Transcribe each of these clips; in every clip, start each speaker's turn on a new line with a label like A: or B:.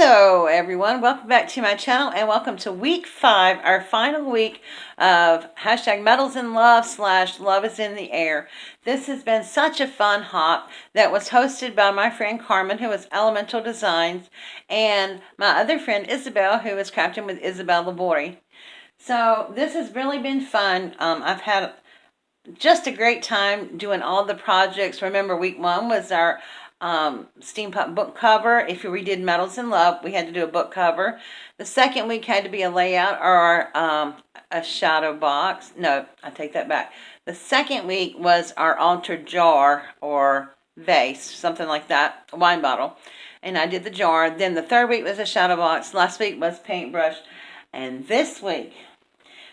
A: Hello everyone, welcome back to my channel and welcome to week 5, our final week of hashtag Metals in Love / Love is in the Air. This has been such a fun hop that was hosted by my friend Carmen, who is Elemental Designs, and my other friend Isabel, who is crafting with Isabel the Bori. So this has really been fun. I've had just a great time doing all the projects. Remember, week 1 was our steampunk book cover. If we did Metals in Love, we had to do a book cover. The second week had to be a layout or a shadow box. No, I take that back. The second week was our altered jar or vase, something like that, a wine bottle. And I did the jar. Then the third week was a shadow box. Last week was paintbrush. And this week,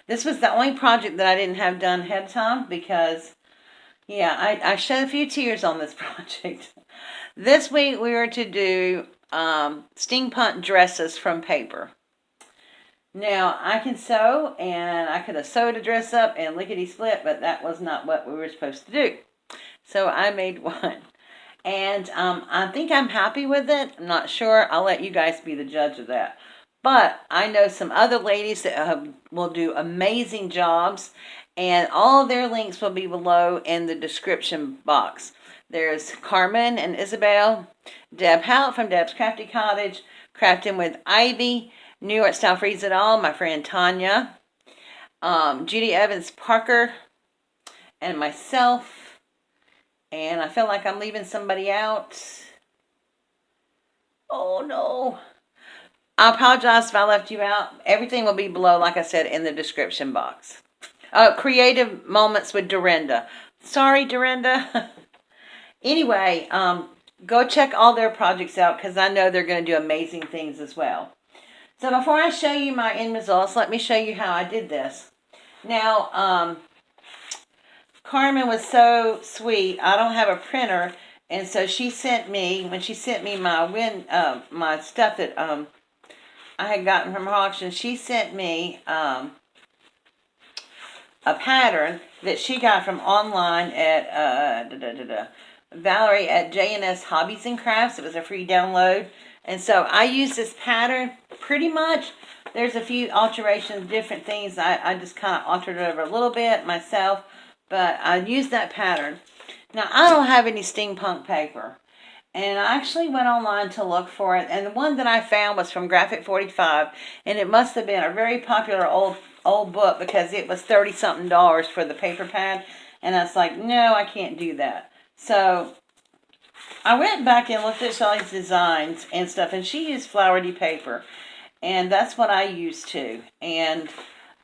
A: this was the only project that I didn't have done ahead of time because, yeah, I shed a few tears on this project. This week we were to do steampunk dresses from paper. Now, I can sew, and I could have sewed a dress up and lickety-split, but that was not what we were supposed to do. So I made one. And I think I'm happy with it. I'm not sure. I'll let you guys be the judge of that. But I know some other ladies that will do amazing jobs, and all their links will be below in the description box. There's Carmen and Isabel, Deb Hout from Deb's Crafty Cottage, Crafting with Ivy, New York Style Freeze It All, my friend Tanya, Judy Evans Parker, and myself. And I feel like I'm leaving somebody out. Oh no. I apologize if I left you out. Everything will be below, like I said, in the description box. Creative Moments with Durinda. Sorry, Durinda. Anyway, go check all their projects out because I know they're going to do amazing things as well. So before I show you my end results, let me show you how I did this. Now, Carmen was so sweet. I don't have a printer, and so she sent me, when she sent me my my stuff that I had gotten from her auction, she sent me a pattern that she got from online at Valerie at J&S Hobbies and Crafts. It was a free download. And so I use this pattern pretty much. There's a few alterations, different things. I just kind of altered it over a little bit myself. But I used that pattern. Now, I don't have any steampunk paper. And I actually went online to look for it. And the one that I found was from Graphic 45. And it must have been a very popular old book because it was $30-something for the paper pad. And I was like, no, I can't do that. So I went back and looked at Shelley's designs and stuff, and she used flowery paper, and that's what I used too. And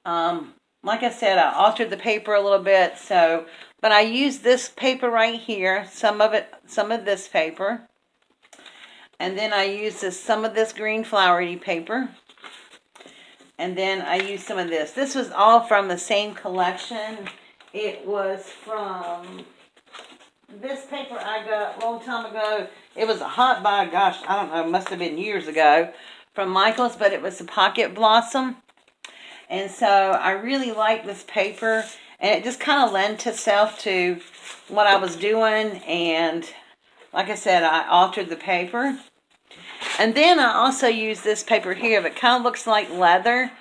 A: like I said, I altered the paper a little bit. So, but I used this paper right here, some of this paper, and then I used some of this green flowery paper, and then I used some of this. This was all from the same collection. It was from this paper I got a long time ago. It was a hot buy, gosh, I don't know, it must have been years ago, from Michael's, but it was a Pocket Blossom. And so I really like this paper, and it just kind of lent itself to what I was doing. And like I said, I altered the paper. And then I also used this paper here, but it kind of looks like leather.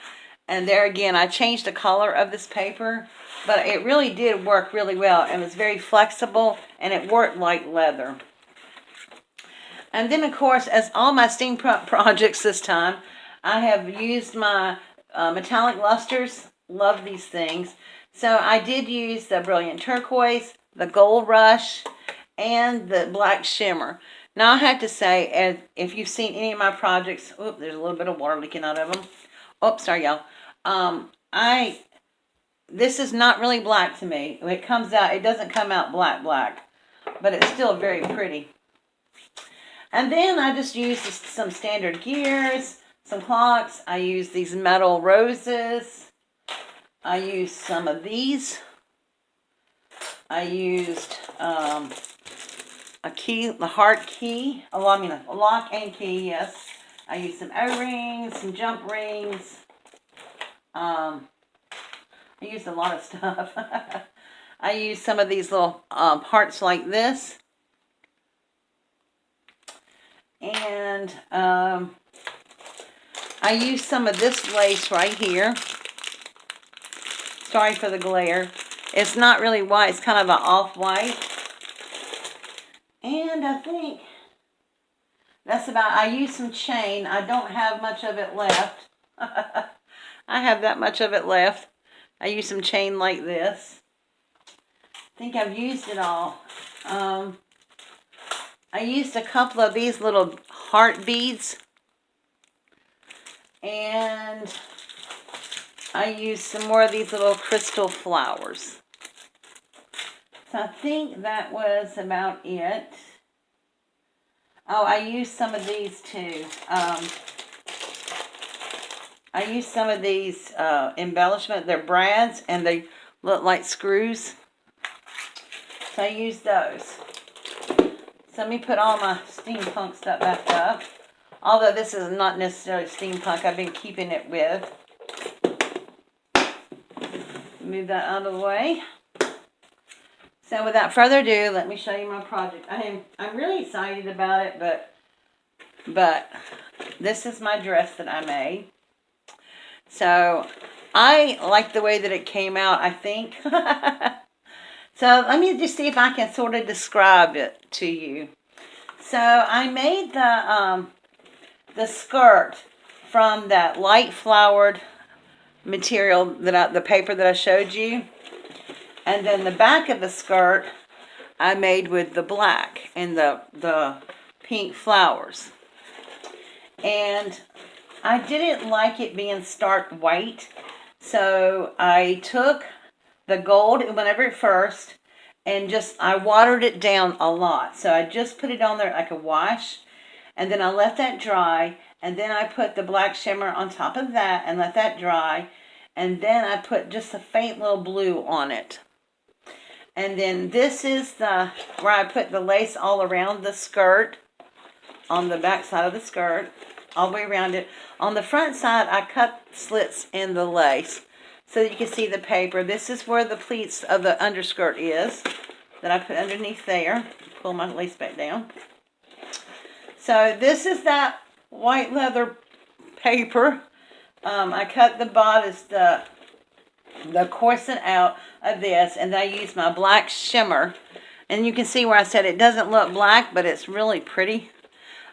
A: And there again, I changed the color of this paper. But it really did work really well. It was very flexible, and it worked like leather. And then, of course, as all my steampunk projects this time, I have used my metallic lusters. Love these things. So I did use the Brilliant Turquoise, the Gold Rush, and the Black Shimmer. Now, I have to say, if you've seen any of my projects, oops, there's a little bit of water leaking out of them. Oops, sorry, y'all. This is not really black to me. When it comes out, it doesn't come out black, but it's still very pretty. And then I just used some standard gears, some clocks. I used these metal roses. I used some of these. I used a key, the heart key. Oh, I mean a lock and key, yes. I used some O-rings, some jump rings. I used a lot of stuff. I used some of these little hearts like this. And I used some of this lace right here. Sorry for the glare. It's not really white. It's kind of an off-white. And I think that's about, I used some chain. I don't have much of it left. I have that much of it left. I used some chain like this. I think I've used it all. I used a couple of these little heart beads. And I used some more of these little crystal flowers. So I think that was about it. Oh, I used some of these too. I used some of these embellishment. They're brads and they look like screws. So I used those. So let me put all my steampunk stuff back up. Although this is not necessarily steampunk, I've been keeping it with. Move that out of the way. So without further ado, let me show you my project. I'm really excited about it, but this is my dress that I made. So I like the way that it came out, I think. So let me just see if I can sort of describe it to you. So I made the skirt from that light flowered material, the paper that I showed you. And then the back of the skirt I made with the black and the pink flowers. And I didn't like it being stark white, so I took the gold and went over it first and I watered it down a lot. So I just put it on there like a wash, and then I left that dry, and then I put the black shimmer on top of that and let that dry, and then I put just a faint little blue on it. And then this is where I put the lace all around the skirt, on the back side of the skirt, all the way around it. On the front side, I cut slits in the lace so that you can see the paper. This is where the pleats of the underskirt is that I put underneath there. Pull my lace back down. So this is that white leather paper. I cut the bodice, the corset out of this, and I used my black shimmer. And you can see where I said it doesn't look black, but it's really pretty.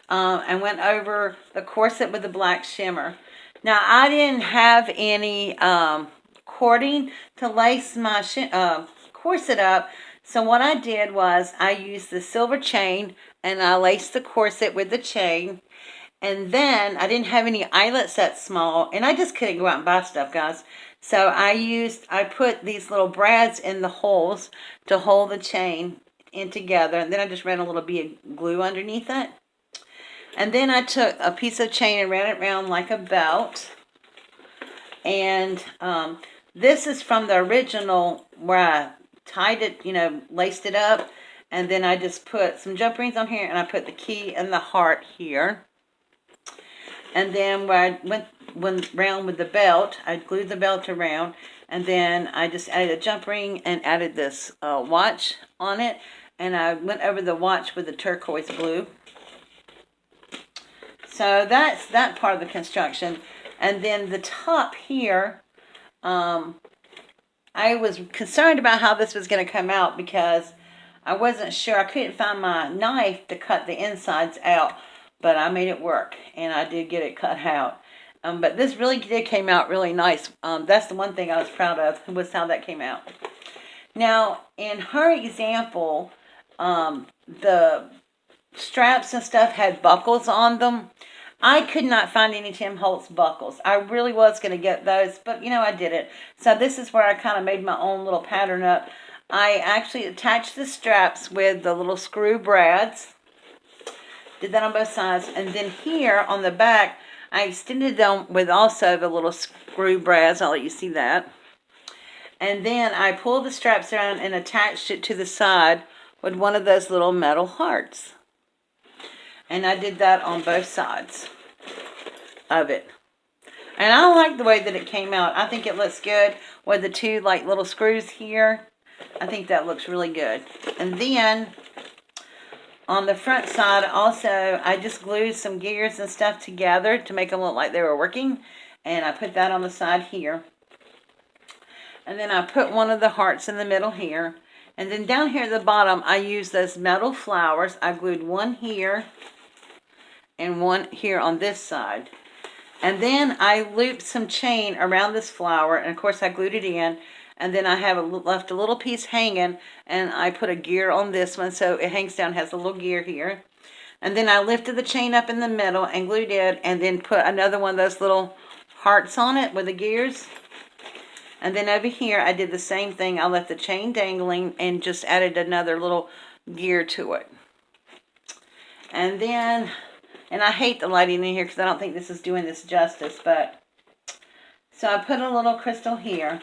A: I went over the corset with the black shimmer. Now, I didn't have any cording to lace my corset up, so what I did was I used the silver chain, and I laced the corset with the chain. And then I didn't have any eyelets that small, and I just couldn't go out and buy stuff, guys. So I put these little brads in the holes to hold the chain in together, and then I just ran a little bit of glue underneath it. And then I took a piece of chain and ran it around like a belt. And this is from the original where I tied it, laced it up. And then I just put some jump rings on here, and I put the key and the heart here. And then where I went around with the belt, I glued the belt around. And then I just added a jump ring and added this watch on it. And I went over the watch with the turquoise blue. So that's that part of the construction. And then the top here, I was concerned about how this was going to come out because I wasn't sure. I couldn't find my knife to cut the insides out, but I made it work, and I did get it cut out. But this really came out really nice. That's the one thing I was proud of, was how that came out. Now, in her example, the straps and stuff had buckles on them. I could not find any Tim Holtz buckles. I really was going to get those, but I didn't. So this is where I kind of made my own little pattern up. I actually attached the straps with the little screw brads. Did that on both sides. And then here on the back, I extended them with also the little screw brads. I'll let you see that. And then I pulled the straps around and attached it to the side with one of those little metal hearts. And I did that on both sides of it. And I like the way that it came out. I think it looks good with the two little screws here. I think that looks really good. And then on the front side, also, I just glued some gears and stuff together to make them look like they were working. And I put that on the side here. And then I put one of the hearts in the middle here. And then down here at the bottom, I used those metal flowers. I glued one here and one here on this side. And then I looped some chain around this flower. And of course, I glued it in. And then I have left a little piece hanging. And I put a gear on this one. So it hangs down, has a little gear here. And then I lifted the chain up in the middle and glued it. And then put another one of those little hearts on it with the gears. And then over here, I did the same thing. I left the chain dangling and just added another little gear to it. And then, and I hate the lighting in here because I don't think this is doing this justice, but, so I put a little crystal here.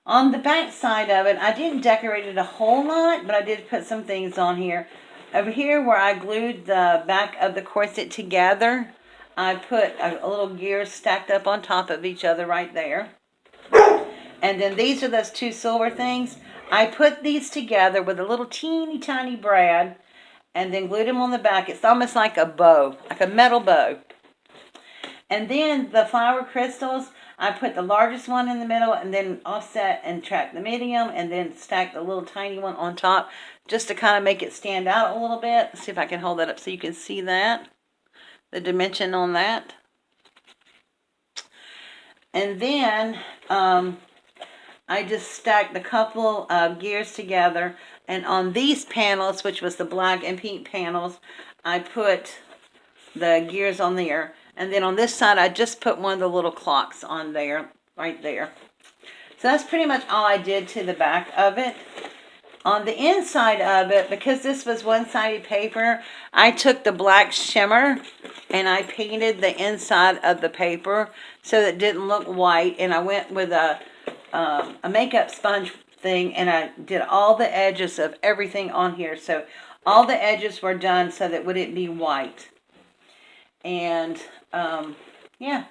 A: On the back side of it, I didn't decorate it a whole lot, but I did put some things on here. Over here where I glued the back of the corset together, I put a little gear stacked up on top of each other right there. And then these are those two silver things. I put these together with a little teeny tiny brad and then glued them on the back. It's almost like a bow, like a metal bow. And then the flower crystals, I put the largest one in the middle and then offset and track the medium and then stack the little tiny one on top just to kind of make it stand out a little bit. Let's see if I can hold that up so you can see that, the dimension on that. And then I just stacked a couple of gears together. And on these panels, which was the black and pink panels, I put the gears on there. And then on this side, I just put one of the little clocks on there, right there. So that's pretty much all I did to the back of it. On the inside of it, because this was one-sided paper, I took the black shimmer and I painted the inside of the paper so that it didn't look white. And I went with a makeup sponge thing and I did all the edges of everything on here. So all the edges were done so that it wouldn't be white. And yeah,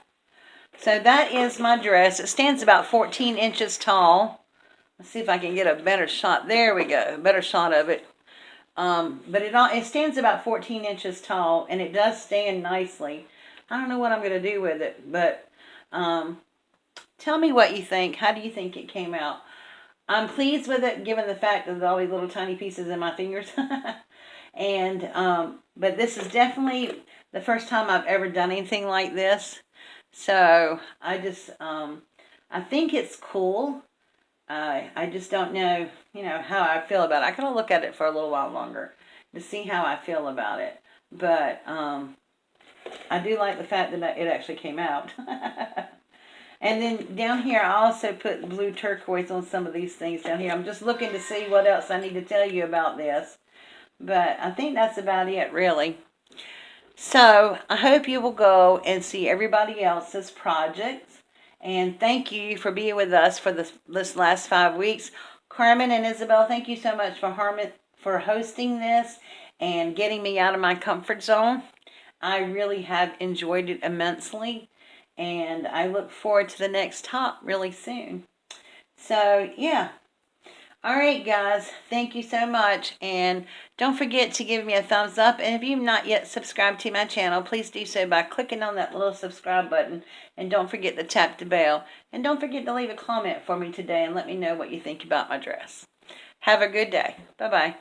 A: so that is my dress. It stands about 14 inches tall. Let's see if I can get a better shot. There we go, a better shot of it. But it stands about 14 inches tall, and it does stand nicely. I don't know what I'm going to do with it, but tell me what you think. How do you think it came out? I'm pleased with it, given the fact that there's all these little tiny pieces in my fingers. And but this is definitely the first time I've ever done anything like this. So I just I think it's cool. I just don't know, how I feel about it. I gotta look at it for a little while longer to see how I feel about it. But I do like the fact that it actually came out. And then down here, I also put blue turquoise on some of these things down here. I'm just looking to see what else I need to tell you about this. But I think that's about it, really. So I hope you will go and see everybody else's projects. And thank you for being with us for this last 5 weeks. Carmen and Isabel, thank you so much for hosting this and getting me out of my comfort zone. I really have enjoyed it immensely. And I look forward to the next talk really soon. So, yeah. All right, guys. Thank you so much. And don't forget to give me a thumbs up. And if you've not yet subscribed to my channel, please do so by clicking on that little subscribe button. And don't forget to tap the bell. And don't forget to leave a comment for me today and let me know what you think about my dress. Have a good day. Bye-bye.